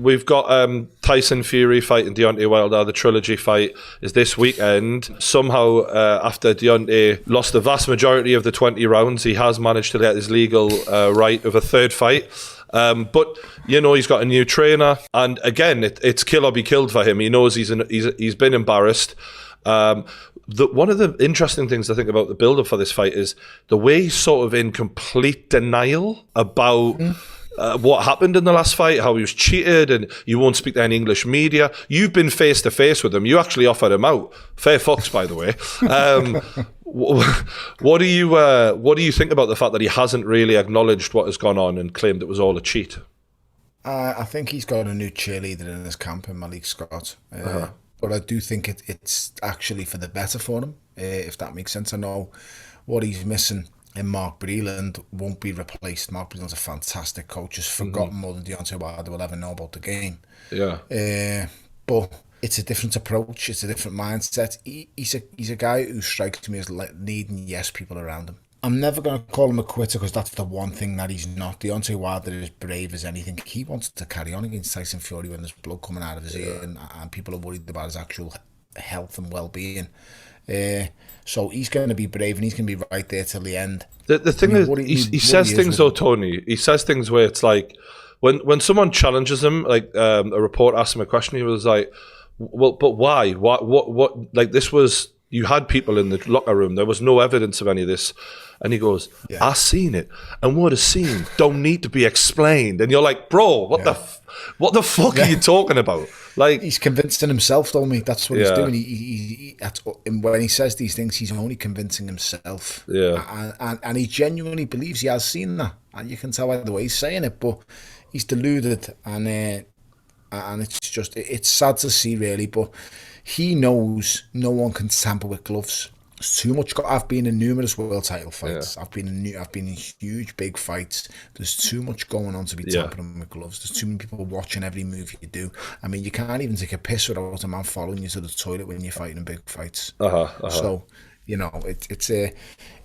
we've got Tyson Fury fighting Deontay Wilder. The Trilogy fight is this weekend. Somehow, after Deontay lost the vast majority of the 20 rounds, he has managed to get his legal right of a third fight. But you know, he's got a new trainer, and again, it's kill or be killed for him. He knows he's been embarrassed. One of the interesting things I think about the build-up for this fight is the way he's sort of in complete denial about what happened in the last fight, how he was cheated, and you won't speak to any English media. You've been face-to-face with him. You actually offered him out. Fair fucks, by the way. What do you think about the fact that he hasn't really acknowledged what has gone on and claimed it was all a cheat? I think he's got a new cheerleader in his camp in Malik Scott. But I do think it's actually for the better for him, if that makes sense. I know what he's missing in Mark Breland won't be replaced. Mark Breland's a fantastic coach. Has forgotten more than Deontay Wilder will ever know about the game. Yeah. But it's a different approach. It's a different mindset. He's a guy who strikes me as needing yes people around him. I'm never going to call him a quitter because that's the one thing that he's not. Deontay Wilder is brave as anything. He wants to carry on against Tyson Fury when there's blood coming out of his ear and people are worried about his actual health and well-being. So he's going to be brave and he's going to be right there till the end. The thing is, he says things though, Tony. He says things where it's like, when someone challenges him, like a reporter asked him a question, he was like, well, but why? What? Like, this was, you had people in the locker room. There was no evidence of any of this. And he goes, I seen it. And what is seen don't need to be explained. And you're like, bro, what the fuck are you talking about? Like, he's convincing himself, don't he? That's what he's doing. And when he says these things, he's only convincing himself. Yeah. And he genuinely believes he has seen that. And you can tell by the way he's saying it, but he's deluded. And it's just, it's sad to see, really. But he knows no one can tamper with gloves. There's too much. I've been in numerous world title fights. I've been in huge, big fights. There's too much going on to be tampering with gloves. There's too many people watching every move you do. I mean, you can't even take a piss without a man following you to the toilet when you're fighting in big fights. So, you know, it's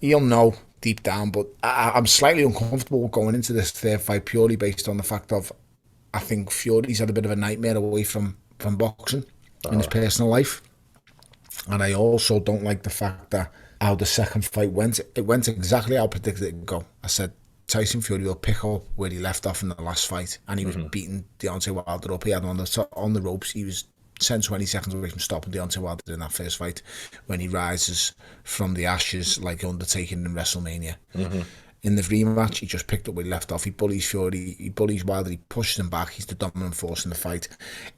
he'll know deep down. But I'm slightly uncomfortable going into this third fight purely based on the fact of I think Fury's had a bit of a nightmare away from boxing in his personal life. And I also don't like the fact that how the second fight went. It went exactly how I predicted it would go. I said Tyson Fury will pick up where he left off in the last fight, and he was beating Deontay Wilder up. He had on the ropes. He was 10, 20 seconds away from stopping Deontay Wilder in that first fight when he rises from the ashes like Undertaker in WrestleMania. In the rematch, he just picked up where he left off. He bullies Fury, he bullies Wilder, he pushes him back. He's the dominant force in the fight.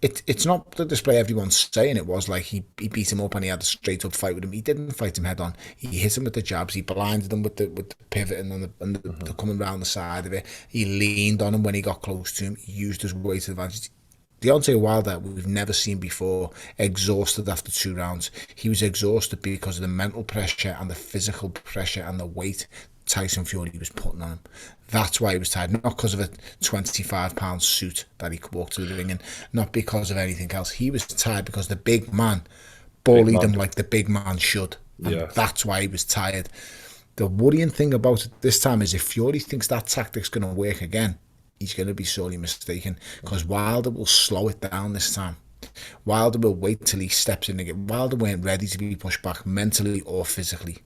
It's not the display everyone's saying it was. Like, he beat him up and he had a straight up fight with him. He didn't fight him head on. He hit him with the jabs. He blinded him with the pivot and the coming round the side of it. He leaned on him when he got close to him. He used his weight advantage. Deontay Wilder, we've never seen before, exhausted after 2 rounds. He was exhausted because of the mental pressure and the physical pressure and the weight Tyson Fury was putting on him. That's why he was tired, not because of a 25-pound suit that he could walk to the ring in, not because of anything else. He was tired because the big man bullied him like the big man should. And that's why he was tired. The worrying thing about it this time is if Fury thinks that tactic's going to work again, he's going to be sorely mistaken, because Wilder will slow it down this time. Wilder will wait till he steps in again. Wilder weren't ready to be pushed back mentally or physically.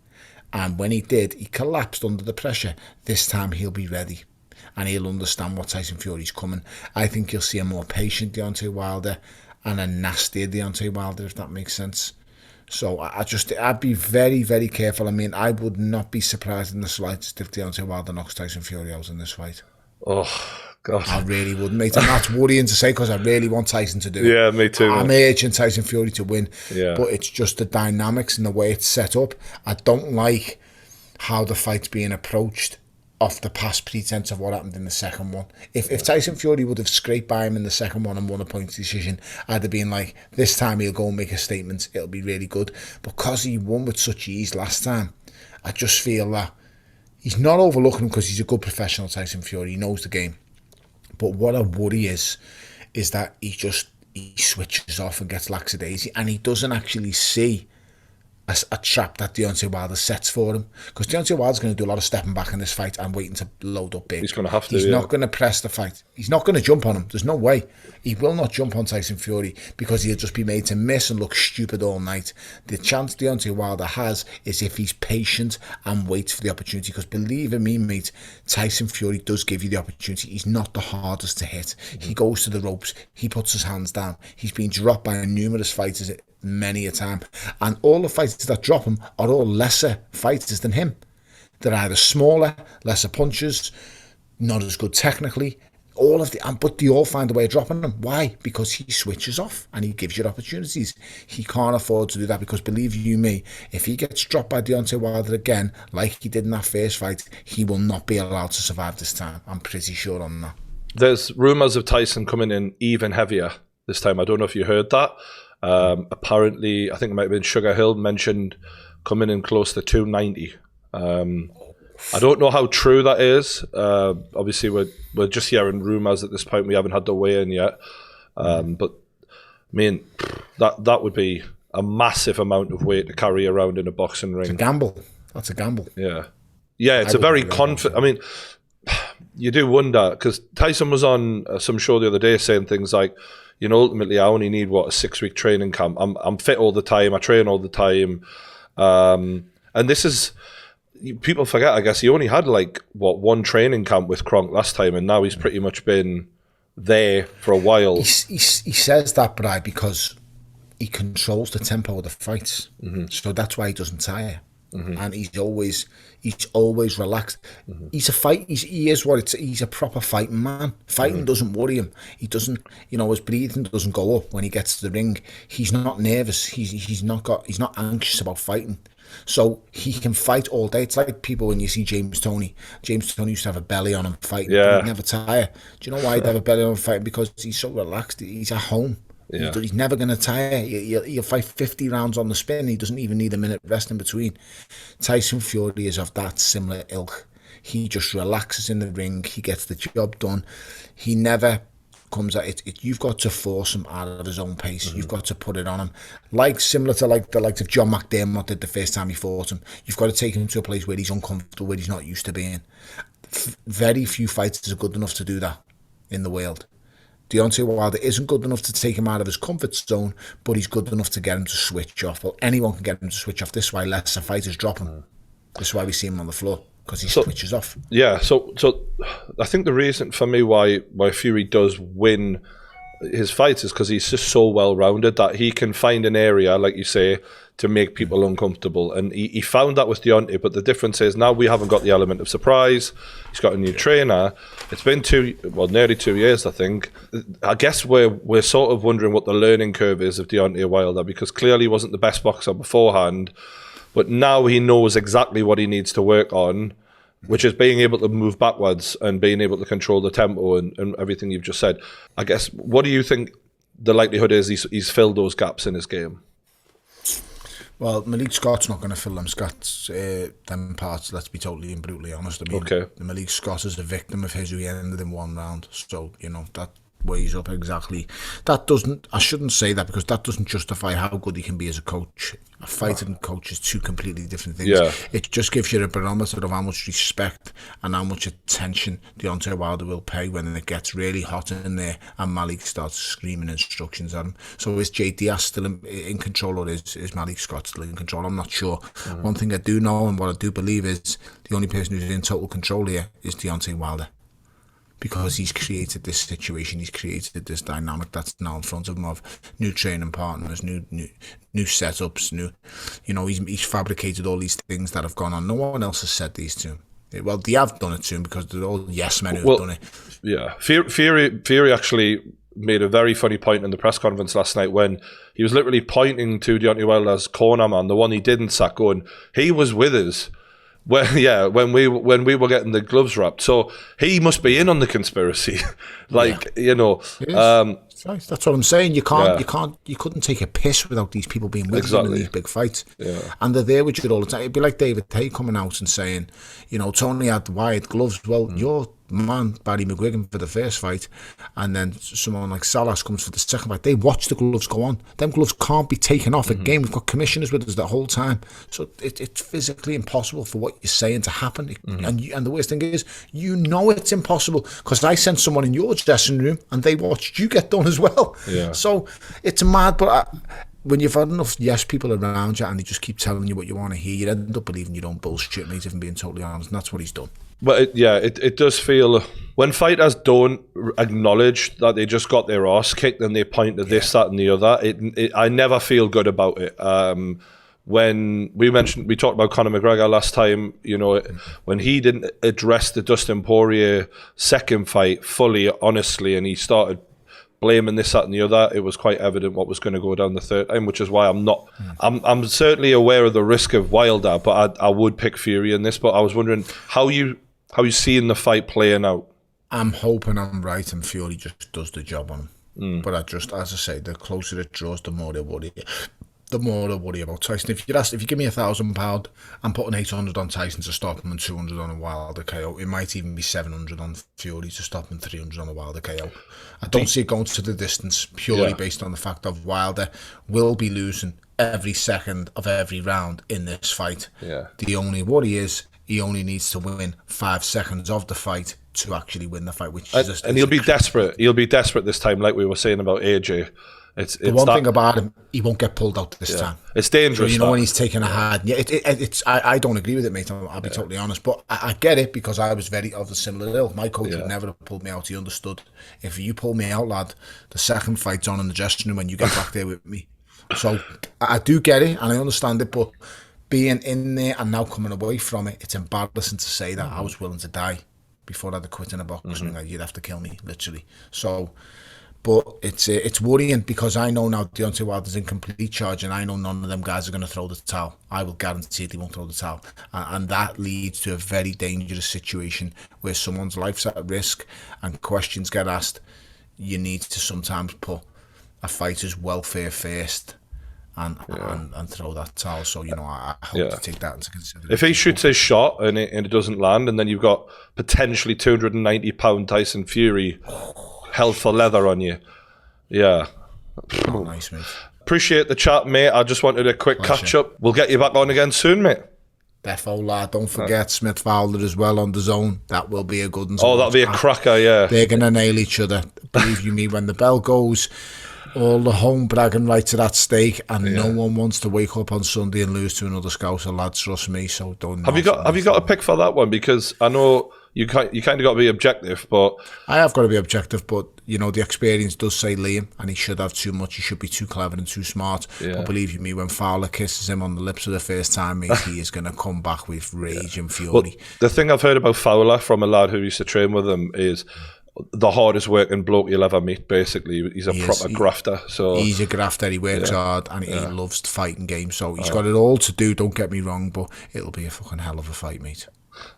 And when he did, he collapsed under the pressure. This time he'll be ready. And he'll understand what Tyson Fury's coming. I think you'll see a more patient Deontay Wilder and a nastier Deontay Wilder, if that makes sense. So I'd be very, very careful. I mean, I would not be surprised in the slightest if Deontay Wilder knocks Tyson Fury out in this fight. Oh, God. I really would, mate. And that's worrying to say because I really want Tyson to do it. Yeah, me too. I'm urging Tyson Fury to win. Yeah. But it's just the dynamics and the way it's set up. I don't like how the fight's being approached off the past pretense of what happened in the second one. If Tyson Fury would have scraped by him in the second one and won a points decision, I'd have been like, this time he'll go and make a statement. It'll be really good. Because he won with such ease last time, I just feel that he's not overlooking him because he's a good professional, Tyson Fury. He knows the game. But what I worry is that he switches off and gets lackadaisy, and he doesn't actually see a trap that Deontay Wilder sets for him. Because Deontay Wilder's going to do a lot of stepping back in this fight and waiting to load up big. He's going to have to. He's not going to press the fight. He's not going to jump on him. There's no way. He will not jump on Tyson Fury because he'll just be made to miss and look stupid all night. The chance Deontay Wilder has is if he's patient and waits for the opportunity. Because believe in me, mate, Tyson Fury does give you the opportunity. He's not the hardest to hit. He goes to the ropes. He puts his hands down. He's been dropped by numerous fighters many a time, and all the fighters that drop him are all lesser fighters than him. They're either smaller, lesser punchers, not as good technically, but they all find a way of dropping him. Why? Because he switches off and he gives you opportunities. He can't afford to do that, because believe you me, if he gets dropped by Deontay Wilder again, like he did in that first fight, he will not be allowed to survive this time. I'm pretty sure on that. There's rumours of Tyson coming in even heavier this time. I don't know if you heard that. Apparently, I think it might have been Sugar Hill mentioned coming in close to 290. I don't know how true that is. Obviously, we're just hearing rumours at this point. We haven't had the weigh-in yet. But, I mean, that would be a massive amount of weight to carry around in a boxing ring. It's a gamble. That's a gamble. Yeah. Yeah, it's a very confident... I mean, you do wonder, because Tyson was on some show the other day saying things like, you know, ultimately I only need, a 6-week training camp. I'm fit all the time. I train all the time. And this is... People forget, I guess, he only had, one training camp with Kronk last time, and now he's pretty much been there for a while. He says that, Bri, because he controls the tempo of the fights. Mm-hmm. So that's why he doesn't tire. Mm-hmm. And he's always relaxed. Mm-hmm. He's a proper fighting man. Fighting doesn't worry him. He doesn't, his breathing doesn't go up when he gets to the ring. He's not nervous. He's not anxious about fighting. So he can fight all day. It's like people when you see James Toney. James Toney used to have a belly on him fighting. Yeah. He'd never tire. Do you know why he'd have a belly on him fighting? Because he's so relaxed. He's at home. Yeah. He's never going to tire. He'll fight 50 rounds on the spin. He doesn't even need a minute rest in between. Tyson Fury is of that similar ilk. He just relaxes in the ring. He gets the job done. He never comes at it. You've got to force him out of his own pace. Mm-hmm. You've got to put it on him. Similar to the likes of John McDermott did the first time he fought him. You've got to take him to a place where he's uncomfortable, where he's not used to being. Very few fighters are good enough to do that in the world. Deontay Wilder isn't good enough to take him out of his comfort zone, but he's good enough to get him to switch off. Well, anyone can get him to switch off. This is why lesser fighters drop him. This is why we see him on the floor, because he switches off. Yeah, so I think the reason for me why Fury does win his fights is because he's just so well-rounded that he can find an area, like you say, to make people uncomfortable. And he found that with Deontay, but the difference is now we haven't got the element of surprise. He's got a new trainer. It's been nearly 2 years, I think. I guess we're sort of wondering what the learning curve is of Deontay Wilder, because clearly he wasn't the best boxer beforehand, but now he knows exactly what he needs to work on, which is being able to move backwards and being able to control the tempo and everything you've just said. I guess, what do you think the likelihood is he's filled those gaps in his game? Well, Malik Scott's not going to fill them parts, let's be totally and brutally honest. I mean, okay. Malik Scott is a victim of his who he ended in one round. So, that weighs up exactly. I shouldn't say that, because that doesn't justify how good he can be as a coach. A fighter and coach is two completely different things. Yeah. It just gives you a barometer of how much respect and how much attention Deontay Wilder will pay when it gets really hot in there and Malik starts screaming instructions at him. So is Jay Diaz still in control, or is Malik Scott still in control? I'm not sure. Mm-hmm. One thing I do know and what I do believe is the only person who's in total control here is Deontay Wilder. Because he's created this situation, he's created this dynamic that's now in front of him of new training partners, new setups, he's fabricated all these things that have gone on. No one else has said these to him. Well, they have done it to him because they're all yes men who have done it. Yeah, Fury actually made a very funny point in the press conference last night when he was literally pointing to Deontay Wilder's corner man, the one he didn't sack, going, he was with us. When we were getting the gloves wrapped, so he must be in on the conspiracy. That's what I'm saying. You couldn't take a piss without these people being with you in these big fights. Yeah. And they're there with you all the time. It'd be like David Haye coming out and saying, Tony had the wired gloves. Well, you're man, Barry McGuigan, for the first fight, and then someone like Salas comes for the second fight. They watch the gloves go on. Them gloves can't be taken off again. We've got commissioners with us the whole time, so it's physically impossible for what you're saying to happen. And the worst thing is, you know it's impossible because I sent someone in your dressing room and they watched you get done as well. Yeah. So it's mad, but when you've had enough yes people around you and they just keep telling you what you want to hear, you end up believing your own bullshit, mate, if I'm being totally honest, and that's what he's done. But it does feel, when fighters don't acknowledge that they just got their arse kicked and they point to this, that and the other, I never feel good about it. When we talked about Conor McGregor last time, you know, when he didn't address the Dustin Poirier second fight fully, honestly, and he started blaming this, that and the other, it was quite evident what was going to go down the third time, which is why I'm certainly aware of the risk of Wilder, but I would pick Fury in this. But I was wondering how you seeing the fight playing out. I'm hoping I'm right and Fury just does the job on him. But as I say, the closer it draws, the more I worry about Tyson. If you give me £1,000, I'm putting 800 on Tyson to stop him and 200 on a Wilder KO. It might even be 700 on Fury to stop him, 300 on a Wilder KO. I don't see it going to the distance purely based on the fact of Wilder will be losing every second of every round in this fight. Yeah. The only worry is he only needs to win 5 seconds of the fight to actually win the fight, and he'll be desperate. He'll be desperate this time, like we were saying about AJ. It's the one thing about him, he won't get pulled out this time. It's dangerous. So, you know, when he's taking a hard, I don't agree with it, mate. I'll be totally honest, but I get it because I was very of a similar ilk. My coach would never have pulled me out. He understood. If you pull me out, lad, the second fight's on in the dressing room when you get back there with me. So I do get it and I understand it, but being in there and now coming away from it, it's embarrassing to say that I was willing to die before I'd quit in a box. Like, you'd have to kill me, literally. So, but it's worrying because I know now Deontay Wilder's in complete charge and I know none of them guys are going to throw the towel. I will guarantee they won't throw the towel. And that leads to a very dangerous situation where someone's life's at risk and questions get asked. You need to sometimes put a fighter's welfare first and throw that towel. So, you know, I hope to take that into consideration. If he shoots his shot and it doesn't land, and then you've got potentially 290-pound Tyson Fury held for leather on you. Yeah. Oh, nice, mate. Appreciate the chat, mate. I just wanted a quick catch-up. We'll get you back on again soon, mate. Defo, lad. Don't forget Smith Fowler as well on the zone. That will be a good one. Oh, that'll be a cracker, yeah. They're going to nail each other. Believe you me, when the bell goes, all the home bragging rights are at stake, and no one wants to wake up on Sunday and lose to another Scouser, lads. Trust me. So don't. Have you got a pick for that one? Because I know you kind of got to be objective, but I have got to be objective. But you know, the experience does say Liam, and he should have too much. He should be too clever and too smart. But believe you me, when Fowler kisses him on the lips for the first time, mate, he is going to come back with rage and fury. Well, the thing I've heard about Fowler from a lad who used to train with him is the hardest working bloke you'll ever meet. Basically, he's a proper grafter. So he's a grafter. He works hard and he loves fighting games. So he's got it all to do. Don't get me wrong, but it'll be a fucking hell of a fight, mate.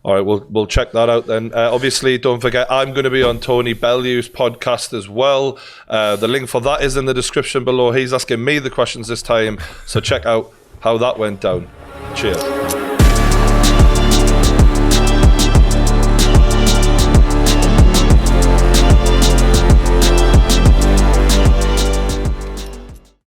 All right, we'll check that out then. Obviously, don't forget, I'm going to be on Tony Bellew's podcast as well. The link for that is in the description below. He's asking me the questions this time, so check out how that went down. Cheers.